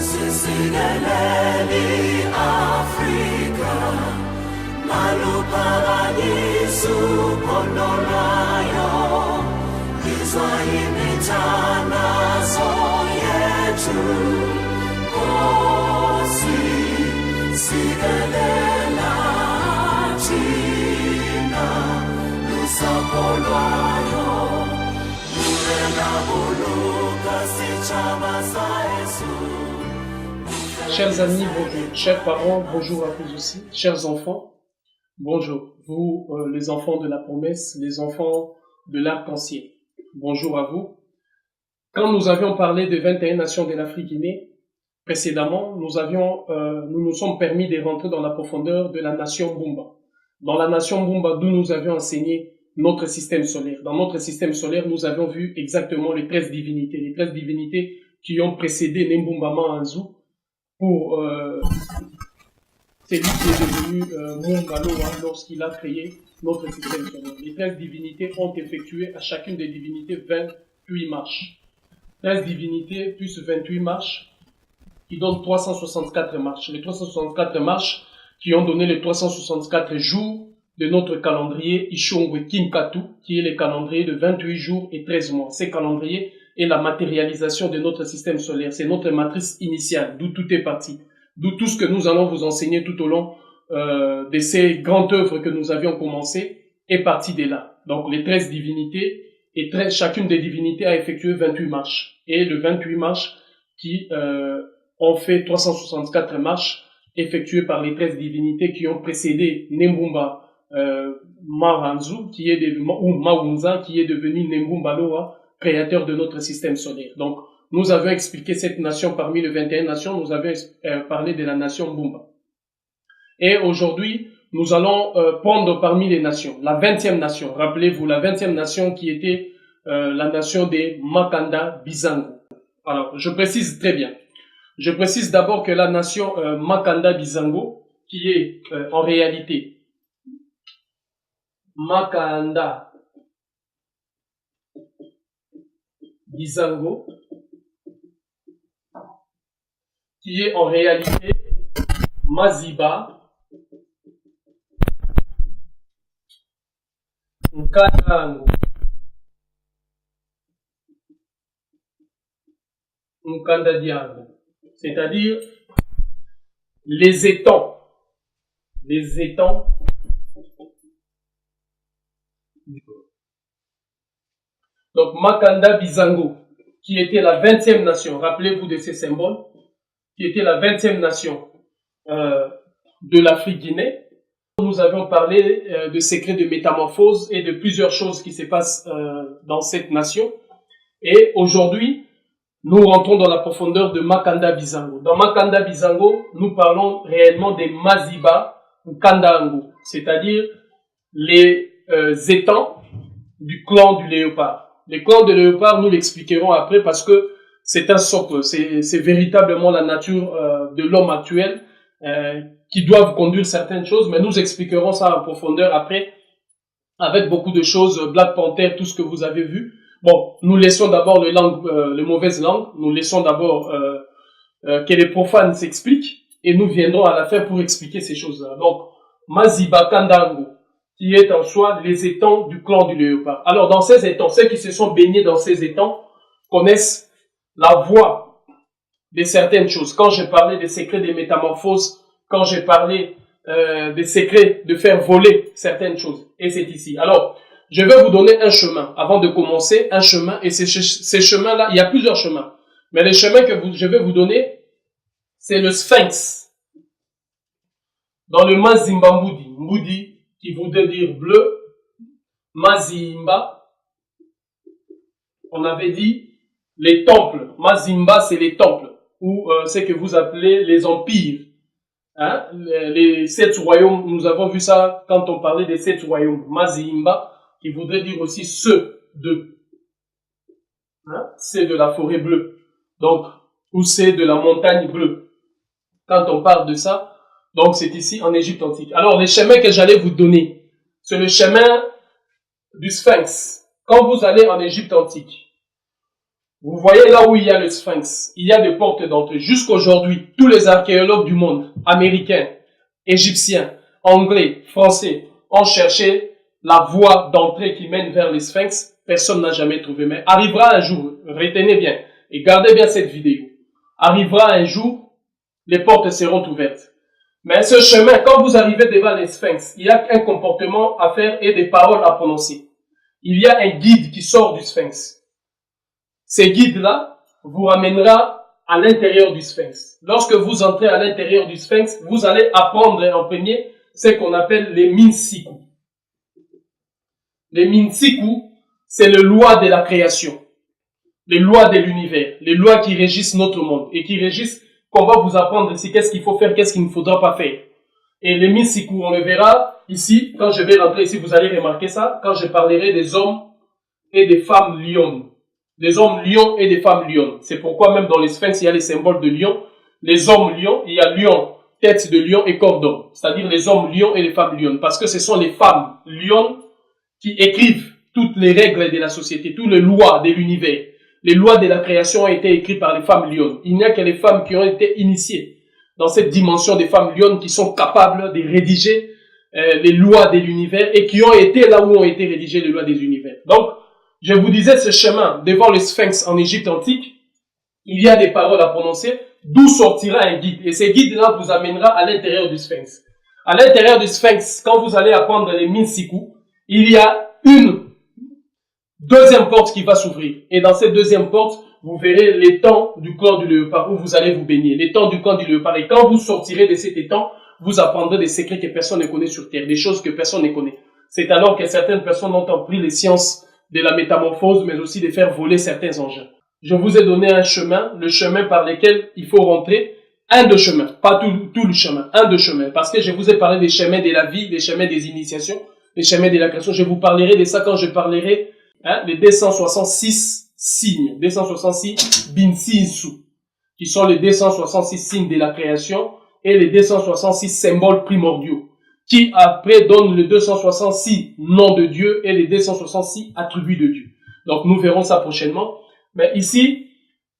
Sisingeleli Africa, Maluparadisu Kondolayo, Izwahimitana Soyetu, Kosi Sigelela China, Lusapolwayo, Murela Buluka Sichama Saesu. Chers amis, bonjour. Chers parents, bonjour à vous aussi. Chers enfants, bonjour. Vous, les enfants de la promesse, les enfants de l'arc-en-ciel. Bonjour à vous. Quand nous avions parlé des 21 nations de l'Afrique Guinée, précédemment, nous nous sommes permis de rentrer dans la profondeur de la nation Bumba. Dans la nation Bumba, d'où nous avions enseigné notre système solaire. Dans notre système solaire, nous avions vu exactement les 13 divinités. Les 13 divinités qui ont précédé Nembumba Anzu, pour celui qui est devenu Mumbaloa lorsqu'il a créé notre système solaire. Les 13 divinités ont effectué à chacune des divinités 28 marches. 13 divinités plus 28 marches qui donnent 364 marches. Les 364 marches qui ont donné les 364 jours de notre calendrier Ishongwe Kinkatu, qui est le calendrier de 28 jours et 13 mois. Ces calendriers est la matérialisation de notre système solaire. C'est notre matrice initiale, d'où tout est parti. D'où tout ce que nous allons vous enseigner tout au long de ces grandes œuvres que nous avions commencées est parti de là. Donc les 13 divinités, et chacune des divinités a effectué 28 marches. Et le 28 marches qui ont fait 364 marches effectuées par les 13 divinités qui ont précédé Nembumba Maranzu, ou Maunza, qui est devenu Nembumba Loa, créateur de notre système solaire. Donc, nous avions expliqué cette nation parmi les 21 nations, nous avions parlé de la nation Bumba. Et aujourd'hui, nous allons prendre parmi les nations, la 20e nation. Rappelez-vous, la 20e nation qui était la nation des Makanda Bizango. Alors, je précise très bien. Je précise d'abord que la nation Makanda Bizango, qui est en réalité Makanda Bizango, qui est en réalité Maziba Nkandango. Nkandadiango, c'est-à-dire les étangs. Les étangs. Donc, Makanda Bizango, qui était la 20e nation, rappelez-vous de ces symboles, qui était la 20e nation de l'Afrique Guinée. Nous avions parlé de secrets de métamorphose et de plusieurs choses qui se passent dans cette nation. Et aujourd'hui, nous rentrons dans la profondeur de Makanda Bizango. Dans Makanda Bizango, nous parlons réellement des Maziba Nkandango, c'est-à-dire les étangs du clan du léopard. Les clans de léopard, nous l'expliquerons après parce que c'est un socle, c'est véritablement la nature de l'homme actuel qui doit conduire certaines choses, mais nous expliquerons ça en profondeur après avec beaucoup de choses, Black Panther, tout ce que vous avez vu. Bon, nous laissons d'abord les mauvaises langues, nous laissons d'abord que les profanes s'expliquent et nous viendrons à la fin pour expliquer ces choses-là. Donc, Maziba Kandango, qui est en soi les étangs du clan du léopard. Alors, dans ces étangs, ceux qui se sont baignés dans ces étangs connaissent la voie de certaines choses. Quand j'ai parlé des secrets des métamorphoses, quand j'ai parlé des secrets de faire voler certaines choses, et c'est ici. Alors, je vais vous donner un chemin, avant de commencer, un chemin, et ces chemins-là, il y a plusieurs chemins. Mais le chemin que je vais vous donner, c'est le Sphinx. Dans le Mazimba Mbudi, Mbudi, qui voudrait dire bleu, Mazimba, on avait dit les temples. Mazimba, c'est les temples, ou ce que vous appelez les empires. Hein? Les 7 royaumes, nous avons vu ça quand on parlait des 7 royaumes. Mazimba, qui voudrait dire aussi ceux de. Hein? C'est de la forêt bleue. Donc, ou c'est de la montagne bleue. Quand on parle de ça, donc c'est ici en Égypte antique. Alors, les chemins que j'allais vous donner, c'est le chemin du Sphinx. Quand vous allez en Égypte antique, Vous voyez là où il y a le sphinx, il y a des portes d'entrée. Jusqu'aujourd'hui, tous les archéologues du monde, américains, égyptiens, anglais, français, ont cherché la voie d'entrée qui mène vers le sphinx. Personne n'a jamais trouvé. Mais arrivera un jour, retenez bien, et gardez bien cette vidéo. Arrivera un jour, les portes seront ouvertes. Mais ce chemin, quand vous arrivez devant les sphinx, il y a un comportement à faire et des paroles à prononcer. Il y a un guide qui sort du sphinx. Ce guide-là vous ramènera à l'intérieur du sphinx. Lorsque vous entrez à l'intérieur du sphinx, vous allez apprendre en premier ce qu'on appelle les minsiku. Les minsiku, c'est les lois de la création, les lois de l'univers, les lois qui régissent notre monde et qui régissent qu'on va vous apprendre ici qu'est-ce qu'il faut faire, qu'est-ce qu'il ne faudra pas faire. Et les minsiku, on le verra ici, quand je vais rentrer ici, vous allez remarquer ça, quand je parlerai des hommes et des femmes lions. Des hommes lions et des femmes lions. C'est pourquoi même dans les sphinx, il y a les symboles de lion. Les hommes lions, il y a lion, tête de lion et corps d'homme. C'est-à-dire les hommes lions et les femmes lions. Parce que ce sont les femmes lions qui écrivent toutes les règles de la société, toutes les lois de l'univers. Les lois de la création ont été écrites par les femmes lions. Il n'y a que les femmes qui ont été initiées dans cette dimension des femmes lions qui sont capables de rédiger les lois de l'univers et qui ont été là où ont été rédigées les lois des univers. Donc, je vous disais, ce chemin devant le sphinx en Égypte antique, il y a des paroles à prononcer, d'où sortira un guide. Et ce guide-là vous amènera à l'intérieur du sphinx. À l'intérieur du sphinx, quand vous allez apprendre les minsiku, il y a une deuxième porte qui va s'ouvrir. Et dans cette deuxième porte, vous verrez l'étang du clan du léopard où vous allez vous baigner. L'étang du clan du léopard. Et quand vous sortirez de cet étang, vous apprendrez des secrets que personne ne connaît sur Terre, des choses que personne ne connaît. C'est alors que certaines personnes ont appris les sciences de la métamorphose, mais aussi de faire voler certains engins. Je vous ai donné un chemin, le chemin par lequel il faut rentrer, un de chemin, pas tout le chemin, un de chemin, parce que je vous ai parlé des chemins de la vie, des chemins des initiations, des chemins de la création. Je vous parlerai de ça quand je parlerai les 266 signes, 266 binsinsu, qui sont les 266 signes de la création et les 266 symboles primordiaux, qui après donnent les 266 noms de Dieu et les 266 attributs de Dieu. Donc nous verrons ça prochainement. Mais ici,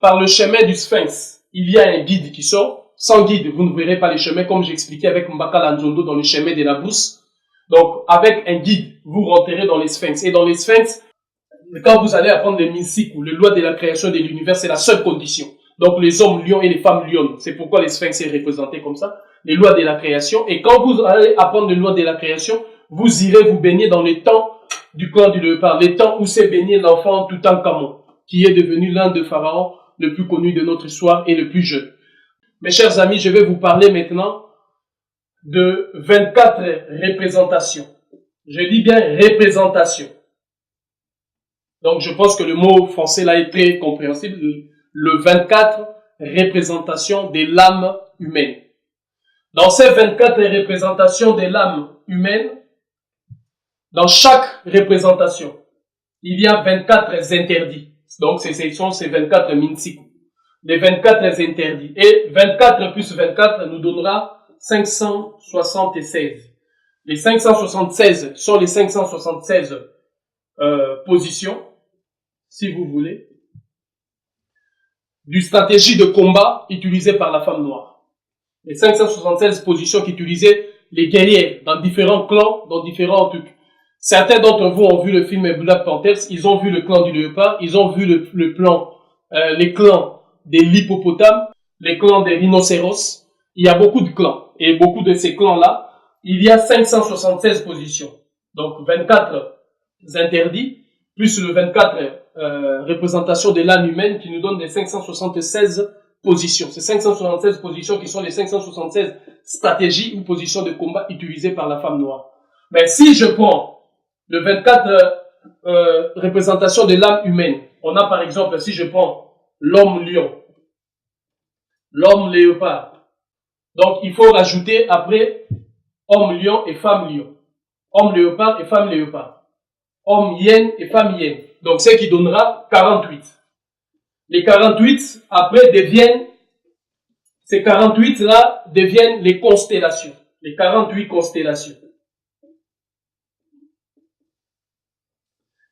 par le chemin du sphinx, il y a un guide qui sort. Sans guide, vous ne verrez pas les chemins, comme j'expliquais avec Mbaka Lanzondo dans le chemin de la brousse. Donc avec un guide, vous rentrerez dans les sphinx. Et dans les sphinx, quand vous allez apprendre les minsiku, les lois de la création de l'univers, c'est la seule condition. Donc les hommes lions et les femmes lions, c'est pourquoi les sphinx est représenté comme ça. Les lois de la création. Et quand vous allez apprendre les lois de la création, vous irez vous baigner dans les temps du clan du léopard, les temps où s'est baigné l'enfant Toutankhamon, qui est devenu l'un des pharaons le plus connu de notre histoire et le plus jeune. Mes chers amis, je vais vous parler maintenant de 24 représentations. Je dis bien représentation. Donc je pense que le mot français là est très compréhensible. Le 24 représentations de l'âme humaine. Dans ces 24 représentations de l'âme humaine, dans chaque représentation, il y a 24 interdits. Donc, ce sont ces 24 minsiku. Les 24 interdits. Et 24 plus 24 nous donnera 576. Les 576 sont les 576 positions, si vous voulez, du stratégie de combat utilisée par la femme noire. Les 576 positions qu'utilisaient les guerriers dans différents clans, dans différents trucs. Certains d'entre vous ont vu le film Black Panthers, ils ont vu le clan du léopard, ils ont vu les clans des hippopotames, les clans des rhinocéros. Il y a beaucoup de clans. Et beaucoup de ces clans-là, il y a 576 positions. Donc 24 interdits, plus le 24 représentations de l'âme humaine qui nous donne les 576 positions. Ces 576 positions qui sont les 576 stratégies ou positions de combat utilisées par la femme noire. Mais si je prends le 24 représentations de l'âme humaine, on a par exemple, si je prends l'homme lion, l'homme léopard, donc il faut rajouter après homme lion et femme lion, homme léopard et femme léopard, homme hyène et femme hyène, donc ce qui donnera 48. Les 48 après deviennent, ces 48 là deviennent les constellations, les 48 constellations.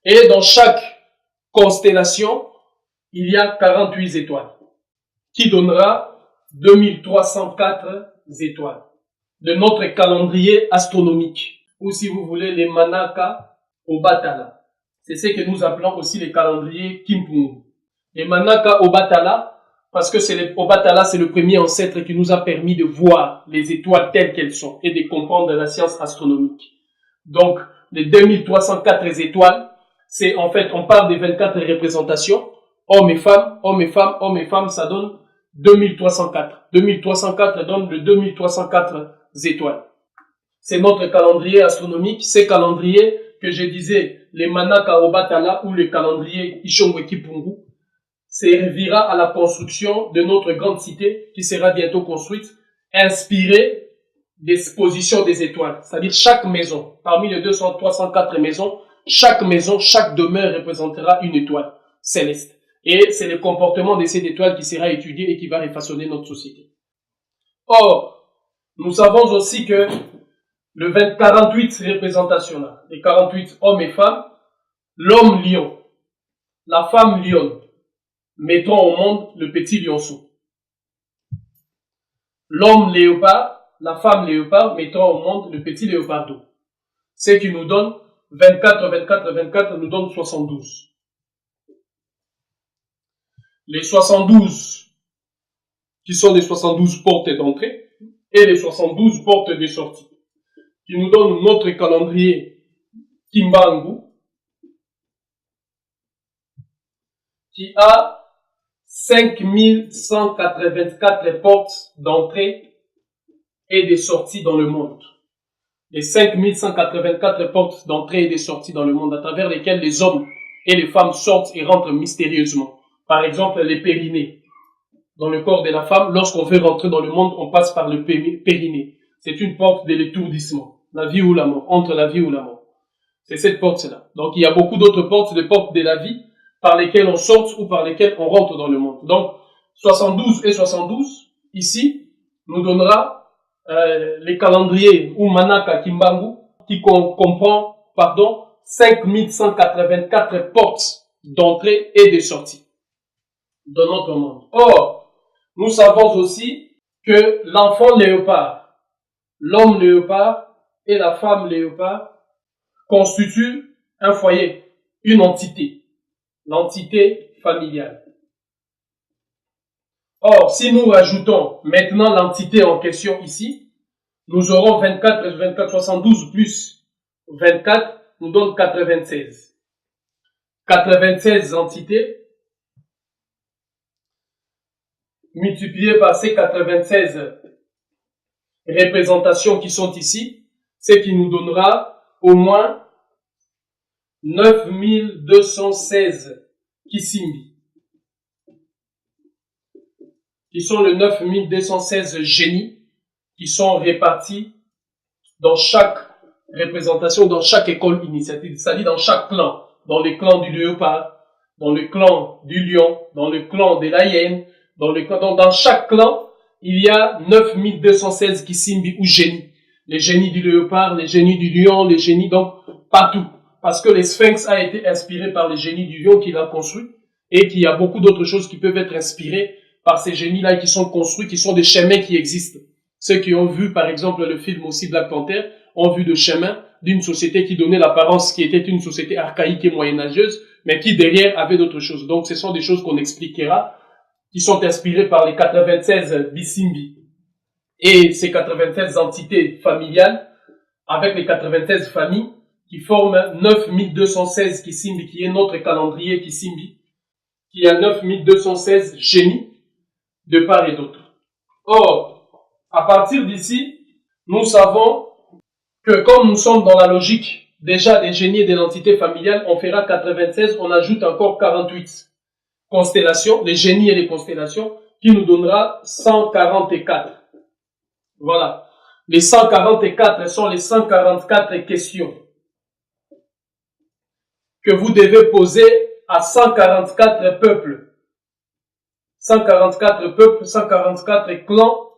Et dans chaque constellation, il y a 48 étoiles, qui donnera 2304 étoiles de notre calendrier astronomique, ou si vous voulez, les Manaka Obatala. C'est ce que nous appelons aussi les calendriers Kimpungu. Les Manaka Obatala, parce que Obatala, c'est le premier ancêtre qui nous a permis de voir les étoiles telles qu'elles sont et de comprendre la science astronomique. Donc, les 2304 étoiles, c'est en fait, on parle des 24 représentations, hommes et femmes, hommes et femmes, hommes et femmes, ça donne 2304. 2304 donne le 2304 étoiles. C'est notre calendrier astronomique, ces calendriers que je disais, les Manaka Obatala ou le calendrier Ishongwe Kipungu, servira à la construction de notre grande cité qui sera bientôt construite, inspirée des positions des étoiles. C'est-à-dire chaque maison, parmi les 304 maisons, chaque maison, chaque demeure représentera une étoile céleste. Et c'est le comportement de ces étoiles qui sera étudié et qui va refaçonner notre société. Or, nous savons aussi que le 48 représentations là, les 48 hommes et femmes, l'homme lion, la femme lionne, mettront au monde le petit lionceau. L'homme léopard, la femme léopard mettront au monde le petit léopardo. Ce qui nous donne 24, 24, 24 nous donne 72. Les 72 qui sont les 72 portes d'entrée et les 72 portes de sortie qui nous donnent notre calendrier Kimbangu qui a 5184 portes d'entrée et de sortie dans le monde. Les 5184 portes d'entrée et de sortie dans le monde à travers lesquelles les hommes et les femmes sortent et rentrent mystérieusement. Par exemple, les périnées. Dans le corps de la femme, lorsqu'on veut rentrer dans le monde, on passe par le périnée. C'est une porte de l'étourdissement. La vie ou la mort. Entre la vie ou la mort. C'est cette porte-là. Donc, il y a beaucoup d'autres portes, des portes de la vie, par lesquelles on sort ou par lesquelles on rentre dans le monde. Donc, 72 et 72, ici, nous donnera les calendriers ou Manaka Kimbangu, qui comprend, 5184 portes d'entrée et de sortie dans notre monde. Or, nous savons aussi que l'enfant léopard, l'homme léopard et la femme léopard constituent un foyer, une entité, l'entité familiale. Or, si nous rajoutons maintenant l'entité en question ici, nous aurons 24, 24, 72 plus 24 nous donne 96. 96 entités multipliées par ces 96 représentations qui sont ici, ce qui nous donnera au moins 9216 Kisimbi, qui sont les 9216 génies qui sont répartis dans chaque représentation, dans chaque école initiative, c'est-à-dire dans chaque clan, dans le clan du léopard, dans le clan du lion, dans le clan de la hyène, dans chaque clan, il y a 9216 Kisimbi ou génies. Les génies du léopard, les génies du lion, les génies, donc partout. Parce que les sphinx a été inspiré par les génies du lion qu'il a construit et qu'il y a beaucoup d'autres choses qui peuvent être inspirées par ces génies-là qui sont construits, qui sont des chemins qui existent. Ceux qui ont vu, par exemple, le film aussi Black Panther, ont vu des chemins d'une société qui donnait l'apparence qui était une société archaïque et moyenâgeuse, mais qui derrière avait d'autres choses. Donc ce sont des choses qu'on expliquera, qui sont inspirées par les 96 Bisimbi et ces 96 entités familiales, avec les 96 familles, qui forment 9216 Kisimbi, qui est notre calendrier Kisimbi, qui a 9216 génies de part et d'autre. Or, à partir d'ici, nous savons que comme nous sommes dans la logique déjà des génies et de l'entité familiale, on fera 96, on ajoute encore 48 constellations, les génies et les constellations, qui nous donnera 144. Voilà. Les 144 sont les 144 questions que vous devez poser à 144 peuples. 144 peuples, 144 clans.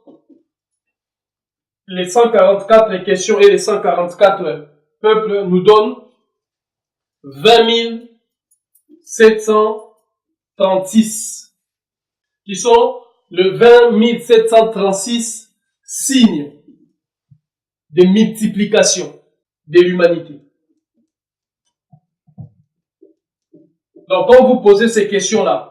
Les 144 questions et les 144 peuples nous donnent 20 700 36, qui sont le 20 736 signes de multiplication de l'humanité. Donc, quand vous posez ces questions-là,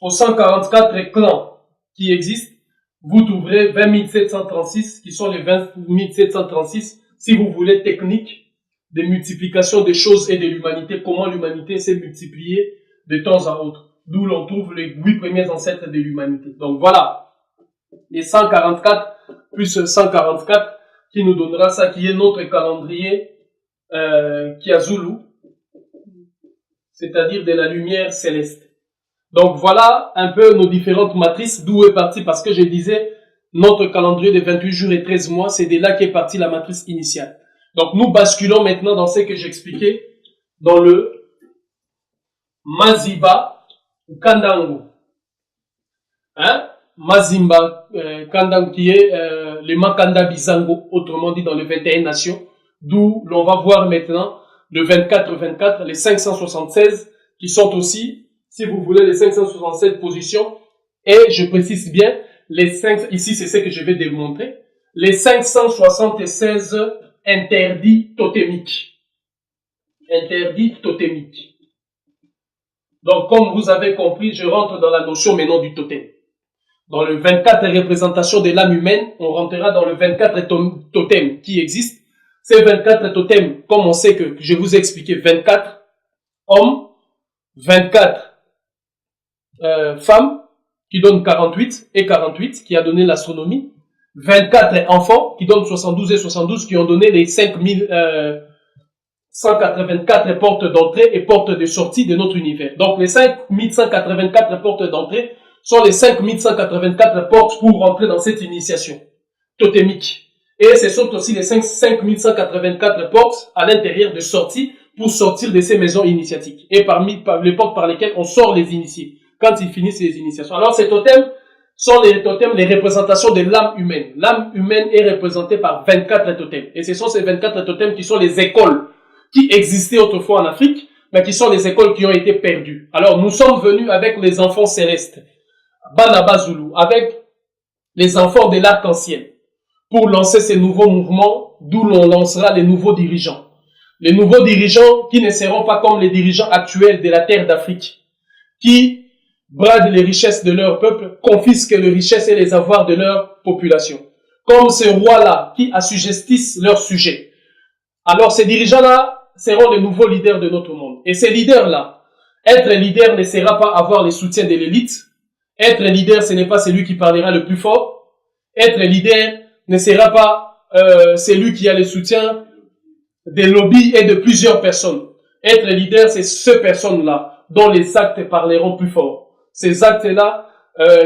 aux 144 clans qui existent, vous trouverez 20 736, qui sont les 20 736, si vous voulez, techniques de multiplication des choses et de l'humanité, comment l'humanité s'est multipliée de temps à autre. D'où l'on trouve les 8 premiers ancêtres de l'humanité. Donc voilà, les 144 plus 144 qui nous donnera ça, qui est notre calendrier Kiazulu, c'est-à-dire de la lumière céleste. Donc voilà un peu nos différentes matrices, d'où est parti, parce que je disais, notre calendrier de 28 jours et 13 mois, c'est de là qu'est partie la matrice initiale. Donc nous basculons maintenant dans ce que j'expliquais, dans le Maziba Kandango. Hein? Mazimba Kandango, qui est le Makanda Bizango, autrement dit dans les 21 nations, d'où l'on va voir maintenant le 24-24, les 576, qui sont aussi, si vous voulez, les 567 positions, et je précise bien, les 5, ici c'est ce que je vais démontrer, les 576 interdits totémiques. Interdits totémiques. Donc, comme vous avez compris, je rentre dans la notion maintenant du totem. Dans le 24 représentations de l'âme humaine, on rentrera dans le 24 totems qui existent. Ces 24 totems, comme on sait que je vous ai expliqué, 24 hommes, 24 femmes, qui donnent 48 et 48, qui a donné l'astronomie, 24 enfants, qui donnent 72 et 72, qui ont donné les 5184 portes d'entrée et portes de sortie de notre univers. Donc les 5184 portes d'entrée sont les 5184 portes pour rentrer dans cette initiation totémique. Et ce sont aussi les 5184 portes à l'intérieur de sortie pour sortir de ces maisons initiatiques. Et parmi les portes par lesquelles on sort les initiés, quand ils finissent les initiations. Alors ces totems sont les totems, les représentations de l'âme humaine. L'âme humaine est représentée par 24 totems. Et ce sont ces 24 totems qui sont les écoles qui existaient autrefois en Afrique, mais qui sont les écoles qui ont été perdues. Alors nous sommes venus avec les enfants célestes, Banaba Zulu, avec les enfants de l'arc-en-ciel, pour lancer ces nouveaux mouvements, d'où l'on lancera les nouveaux dirigeants. Les nouveaux dirigeants qui ne seront pas comme les dirigeants actuels de la terre d'Afrique, qui bradent les richesses de leur peuple, confisquent les richesses et les avoirs de leur population. Comme ces rois-là qui assujettissent leurs sujets. Alors ces dirigeants-là seront les nouveaux leaders de notre monde. Et ces leaders-là, être leader ne sera pas avoir les soutiens de l'élite. Être leader, ce n'est pas celui qui parlera le plus fort. Être leader ne sera pas celui qui a le soutien des lobbies et de plusieurs personnes. Être leader, c'est ces personnes-là dont les actes parleront plus fort. Ces actes-là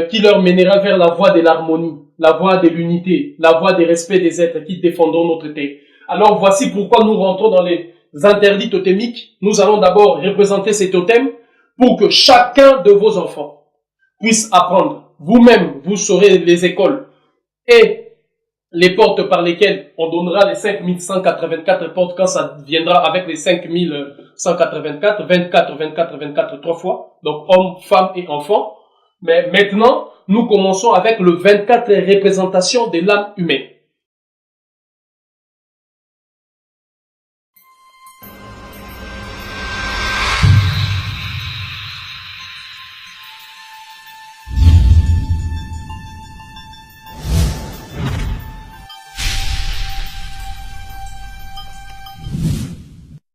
qui leur mènera vers la voie de l'harmonie, la voie de l'unité, la voie du respect des êtres qui défendront notre terre. Alors voici pourquoi nous rentrons dans les interdits totémiques. Nous allons d'abord représenter ces totems pour que chacun de vos enfants puisse apprendre. Vous-même, vous saurez les écoles et les portes par lesquelles on donnera les 5184 portes quand ça viendra avec les 5184, 24, 24, 24, 3 fois. Donc hommes, femmes et enfants. Mais maintenant, nous commençons avec le 24 représentations de l'âme humaine.